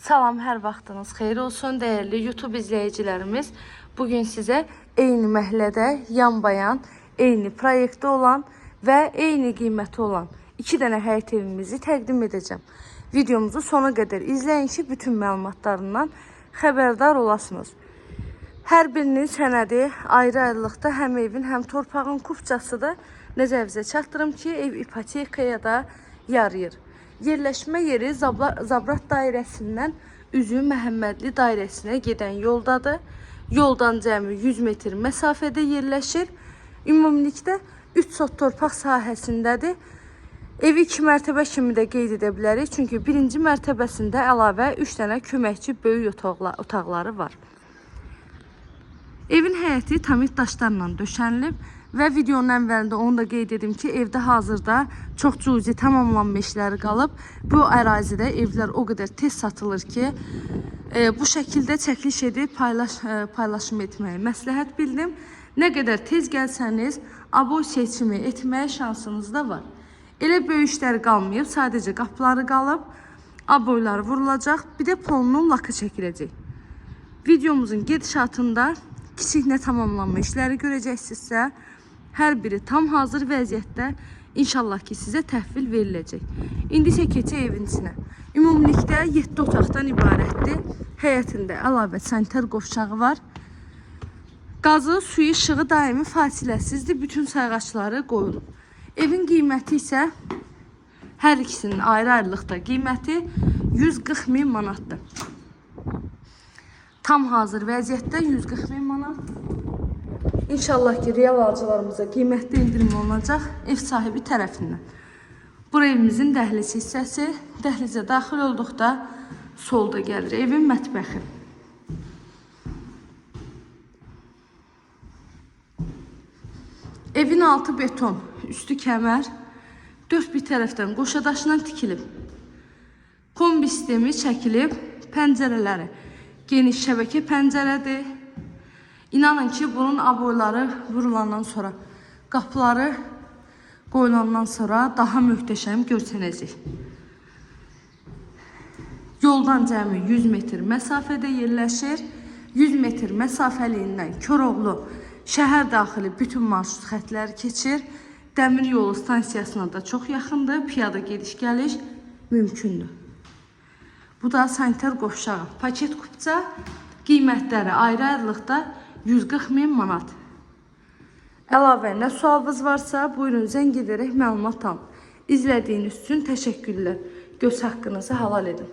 Salam, hər vaxtınız xeyir olsun değerli YouTube izleyicilerimiz. Bugün size eyni məhəllədə yanbayan, eyni proyekti olan və eyni qiyməti olan 2 dənə həyət evimizi təqdim edəcəm. Videomuzu sona qədər izləyin ki, bütün məlumatlarından xəbərdar olasınız. Hər birinin sənədi ayrı-ayrılıqda həm evin, həm torpağın kupçasıdır. Nəzərinizə çatdırım ki, ev ipotekaya da yarayır. Yerləşmə yeri Zabrat dairəsindən Üzüm Məhəmmədli dairəsinə gedən yoldadır. Yoldan cəmi 100 metr məsafədə yerləşir. Ümumilikdə 3 sot torpaq sahəsindədir. Evi 2 mərtəbə kimi də qeyd edə bilərik. Çünki birinci mərtəbəsində əlavə 3 dənə köməkçi böyük otaqları var. Evin həyəti tamit daşlarla döşənilib. Və videonun əvvəlində onu da qeyd edim ki, evdə hazırda çox cüzi tamamlanma işləri qalıb. Bu ərazidə evlər o qədər tez satılır ki, bu şəkildə çəkiliş edib paylaşım etməyi məsləhət bildim. Nə qədər tez gəlsəniz, aboy seçimi etməyə şansınız da var. Elə böyük işləri qalmayıb, sadəcə qapıları qalıb, aboyları vurulacaq, bir də polunun lakı çəkiləcək. Videomuzun gedişatında kiçik nə tamamlanma işləri görəcəksinizsə, hər biri tam hazır vəziyyətdə inşallah ki sizə təhvil veriləcək. İndi isə keçək evin içinə. Ümumilikdə 7 otaqdan ibarətdir. Həyətində əlavə sanitar qovşağı var. Qazı, suyu, işığı daimi fasiləsizdir. Bütün sayğaçları qoyulub. Evin qiyməti isə hər ikisinin ayrı-ayrılıqda qiyməti 140 min manatdır. Tam hazır vəziyyətdə 140 min manat. İnşallah ki real alıcılarımıza qiymətli indirim olacaq ev sahibi tərəfindən. Bura evimizin dəhliz hissəsi. Dəhlizə daxil olduqda solda gəlir evin mətbəxi. Evin altı beton, üstü kəmər, 4 bir tərəfdən qoşadaşla tikilib. Kombi sistemi çəkilib, pəncərələri geniş şəbəkə pəncərədir. İnanın ki, bunun aboyları vurulandan sonra, qapıları qoyulandan sonra daha möhtəşəm görsənəcək. Yoldan cəmi 100 metr məsafədə yerləşir. 100 metr məsafəliyindən Koroğlu şəhər daxili bütün marşrut xətləri keçir. Dəmir yolu stansiyasına da çox yaxındır. Piyada gediş-gəliş mümkündür. Bu da sanitar qovşağı. Paket kupça qiymətləri ayrı-ayrılıqda 140 min manat. Əlavə nə sualınız varsa buyurun zəng edərək məlumat alın. İzlədiyiniz üçün təşəkkürlər. Göz haqqınızı halal edin.